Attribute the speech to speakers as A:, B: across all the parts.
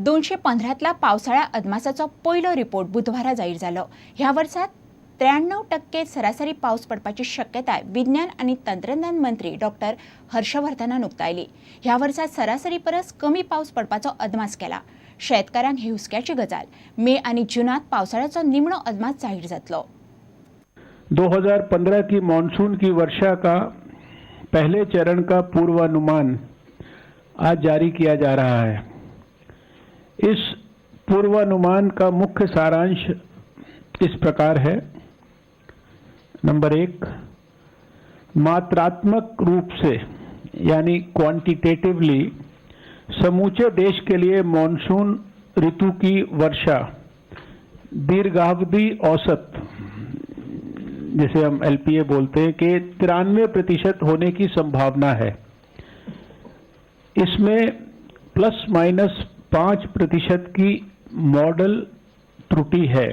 A: 215तला पावसाळ्या अदमासाचो पयलो रिपोर्ट बुधवारा जाहीर जालो। ह्या वर्सात 93% सरासरी पावस पडपाची शक्यताय विज्ञान आणि तंत्रज्ञान मंत्री डॉक्टर हर्षवर्धनान उक्तायली। ह्या वर्सात सरासरी परस कमी पावस पडपाचो अदमास केला। शेतकारांक ही हुस्क्याची गजाल। मे आणि जूनात पावसाळ्याचो निमणो अदमास जाहीर जातलो।
B: 2015 की मानसून की वर्षा का पहले चरण का पूर्वानुमान आज जारी किया जा रहा है। इस पूर्वानुमान का मुख्य सारांश इस प्रकार है। नंबर 1, मात्रात्मक रूप से यानी क्वांटिटेटिवली समूचे देश के लिए मॉनसून ऋतु की वर्षा दीर्घावधि औसत जिसे हम एलपीए बोलते हैं कि 93% होने की संभावना है। इसमें ±5% की मॉडल त्रुटि है।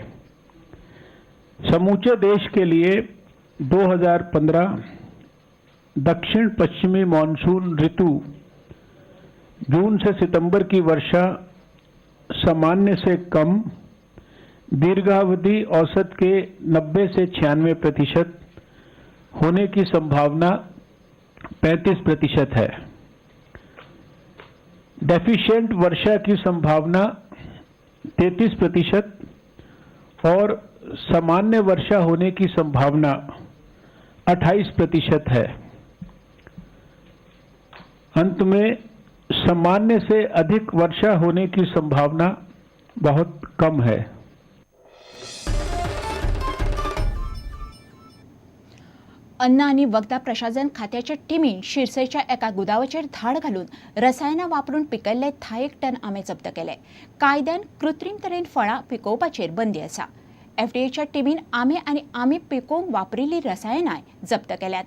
B: समूचे देश के लिए 2015 दक्षिण पश्चिमी मानसून ऋतु जून से सितंबर की वर्षा सामान्य से कम, दीर्घावधि औसत के 90 से 96% होने की संभावना 35% है। डेफिशिएंट वर्षा की संभावना 33% और सामान्य वर्षा होने की संभावना 28% है। अंत में सामान्य से अधिक वर्षा होने की संभावना बहुत कम है।
A: अन्न आणि वखदा प्रशासन खात्याच्या टीमीन शिरसयच्या एका गुदावाचेर धाड घालून रसायनां वापरून पिकयल्ले 10 टन आंबे जप्त केले। कायद्यान कृत्रीम तरेन फळां पिकोवपाचेर बंदी आसा। एफडीएच्या टीमीन आंबे आनी आंबे पिकोवंक वापरिल्ली रसायनांय जप्त केल्यात।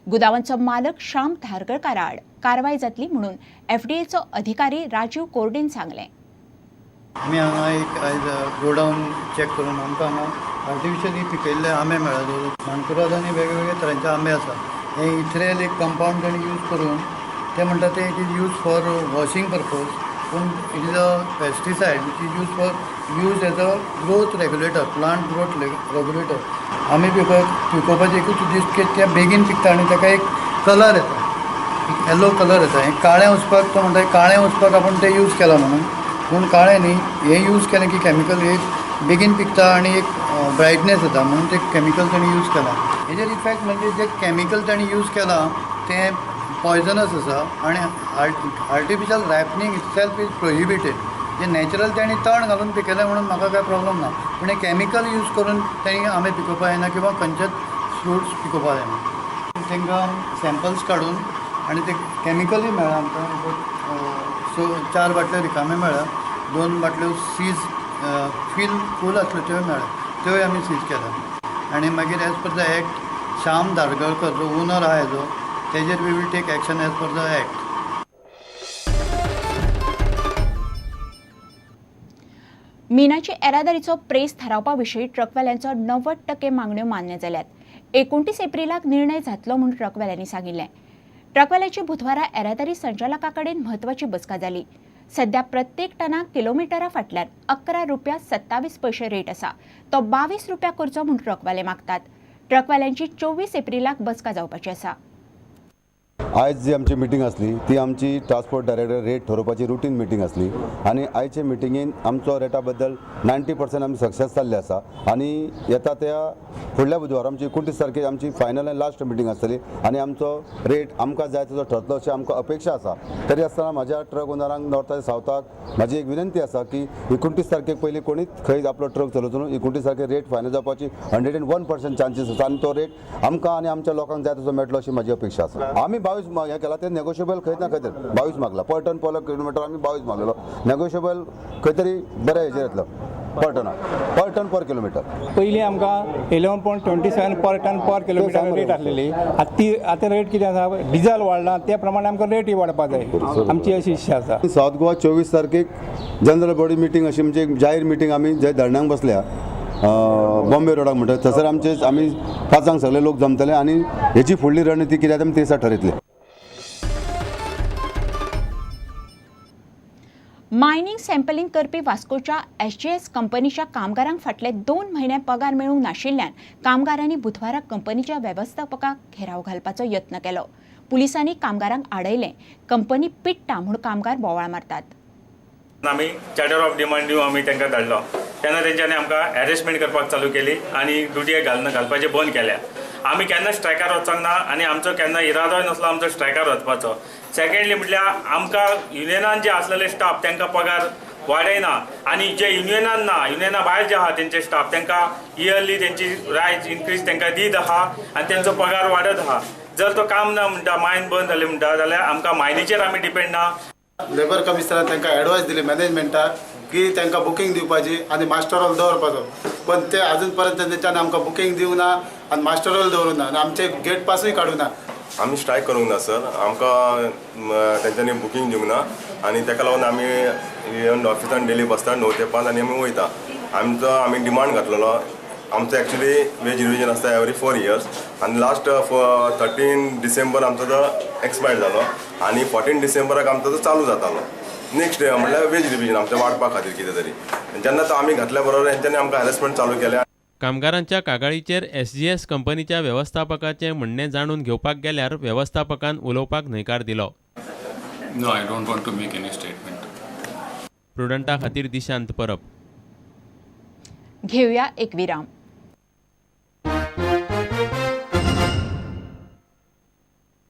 A: गुदावांचो मालक श्याम धारगळकारा आड कारवाय जातली म्हणून एफडीएचो अधिकारी राजीव कोर्डेन सांगले।
C: आमी हांगा एक आयज गोडाऊन चेक करून आमकां हांगा आर्टिफिशली पिकयल्ले आंबे मेळ्ळे। मानकुराद आनी वेगवेगळे तरांचे आंबे आसा। हे इथ्रेल एक कंपाउंड ताणी यूज करून ते म्हणटा ते it is use for washing purpose, पूण it is a pesticide which is use as a growth regulator, plant growth regulator. आंबे पिकोवपाचें एकूच उद्देश की ते बेगीन पिकता आनी ताका एक कलर येता, एक येलो कलर येता। हें काळें वचपाक तो म्हणटा काळें वचपाक आपण ते यूज केला म्हणून, पूण काळें न्ही, हें यूज केलें की केमिकल एक बेगीन पिकता आनी एक ब्रायटनेस येता म्हणून ते केमिकल ताणी यूज केला। हेजेर इफेक्ट म्हणजे जे केमिकल ताणी यूज केला ते पॉयझनस आसा आनी आर्टिफिशियल रॅपनिंग इटसेल्फ इज प्रोहिबिटेड। जे नॅचरल ताणी तण घालून पिकयलें म्हणून म्हाका काय प्रॉब्लम ना, पूण हे केमिकल यूज करून ताणी आंबे पिकोवपाक जायना किंवा खंयचेच फ्रुट्स पिकोवपाक जायना। तांकां सॅम्पल्स काडून आनी ते केमिकलूय मेळ्ळा आमकां। 4 बाटल्यो रिकाम्यो मेळ्ळ्या, 2 बाटल्यो सीज फूल आसल्यो त्यो मेळ्ळ्या, त्योय आमी सीज केल्या। आनी मागीर as per the act Shyam Dhargalkar जो ओनर आहा हेजो, तेजेर we will take action as per the act.
A: मिनाची येरादारीचो प्रेस थारावपा विशीं ट्रकवाल्यांचो 90% मागण्यो मान्य जाल्यात। 29 एप्रिलाक निर्णय जातलो म्हूण ट्रकवाल्यांनी सांगिल्लें। ट्रकवाल्यांची बुधवारा येरादारी संचालका कडेन म्हत्वाची बसका जाली। सध्या प्रत्येक टनाक किलोमिटरा फाटल्यान 11 रुपया 27 पैसे रेट आसा, तो 22 रुपया करचो म्हूण ट्रकवाले मागतात। ट्रकवाल्यांची 24 एप्रिलाक बसका जावपाची आसा।
D: आज जी आमची मिटींग असली ती आमची ट्रान्सपोर्ट डायरेक्टर रेट ठरोवपाची रुटीन मिटींग असली आणि आयचे मिटींगेन आमचो रेटा बद्दल 90% आमी सक्सेस जाल्ले आसा। आणि येता त्या फुडल्या बुधवार आमची 29 तारखेक आमची फायनल आनी लास्ट मिटींग आसतली आणि आमचो रेट आमकां जाय तसो ठरतलो अशी आमकां अपेक्षा आसा। तरी आसतना म्हाज्या ट्रक ओनरांक नॉर्थ आनी सावथाक म्हाजी एक विनंती आसा की 29 तारखेक पयलीं कोणीच खंय आपलो ट्रक चलोवचो न्हू। 29 तारखेक रेट फायनल जावपाची 101% चान्सीस आसा आणि तो रेट आमकां आनी आमच्या लोकांक जाय तसो मेळटलो अशी म्हाजी अपेक्षा आसा। आमी 22 हे केला ते नेगोशिएबल खंय ना खंय 22 मागला पर टन पर किलोमीटर आमी 22 मागलेलो। नेगोशिएबल खंय तरी बऱ्या हेजेर येतलो पर टन पर किलोमीटर।
E: पयलीं आमकां 11.27 पर टन पर किलोमीटर रेट आसलेली। आतां रेट कितें आसा, डिझल वाडला त्या प्रमाणे आमकां रेटय वाडपाक जाय, आमची अशी इच्छा आसा।
D: सावथ गोवा 24 तारखेक जनरल बॉडी मिटींग अशी म्हणजे जाहीर मिटींग आमी जंय धरणांक बसल्या बॉम्बे रोडाक म्हणटा थंयसर आमी 5 सगळे लोक जमतले आणि हेची फुडली रणनीती कितें आमी ते दिसा ठरयतले।
A: मायनिंग सॅम्पलिंग करपी वास्कोच्या SGS कंपनीच्या कामगारांक फाटले 2 म्हयने पगार मेळूंक नाशिल्ल्यान कामगारांनी बुधवाराक कंपनीच्या वेवस्थापकाक घेराव घालपाचो यत्न केलो. पुलिसांनी कामगारांक आडयले. कंपनी पिट्टा म्हूण कामगार बोवाळ मारतात.
F: आमी चार्टर ऑफ डिमांड दिवन आमी तांकां धाडलो तेन्ना तेंच्यांनी आमकां हॅरेसमेंट करपाक चालू केली आनी ड्युटीक घालपाचें बंद केल्या. आमी केन्ना स्ट्रायकार वचोंक ना आनी आमचो केन्ना इरादोय नासलो आमचो स्ट्रायकार वचपाचो. सेकेंडली म्हटल्यार आमकां युनियनान जे आसलेले स्टाफ तांकां पगार वाडयना आनी जे युनियनान ना युनियना भायर जे आहा तेंचे स्टाफ तांकां इयरली तेंची रायज इनक्रीज तांकां दीत आहा आनी तेंचो पगार वाडत आहा. जर तो काम ना म्हणटा मायन बंद जालें म्हणटा जाल्यार आमकां मायनीचेर आमी डिपेंड ना.
G: लेबर कमिशनरान तांकां एडवायस दिली मॅनेजमेंटाक की तांकां बुकींग दिवपाची आनी मास्टर रोल दवरपाचो, पण ते अजून पर्यंत तेंच्यांनी आमकां बुकींग दिवं ना आनी मास्टर रोल दवरूं ना आनी आमचे गेट पासूय काडूं ना.
H: आमी स्ट्रायक करूंक ना सर, आमकां तेंच्यांनी बुकींग दिवंक ना आनी ताका लागून आमी येवन ऑफिसान डेली बसता 9 ते 5 आनी आमी वयता. आमी डिमांड घातलेलो. आमचो एक्चुली वेज रिविजन आसता एवरी 4 years आनी लास्ट 13 डिसेंबर आमचो तो एक्सपायर्ड जालो आनी 14 डिसेंबराक आमचो तो चालू जातालो. नेक्स्ट डे म्हणल्यार वेज रिविजन आमच्या वाडपा खातीर कितें तरी. जेन्ना तो आमी घातल्या बरोबर हेंच्यांनी आमकां हॅरेसमेंट चालू केलें.
I: कामगारांच्या कागाळीचेर SGS कंपनीच्या वेवस्थापकाचें म्हणणें जाणून घेवपाक गेल्यार वेवस्थापकान उलोवपाक न्हयकार दिलो.
J: No, I don't want to make any statement.
I: प्रुडंटा खातीर दिशांत परब.
A: घेऊया एक विराम.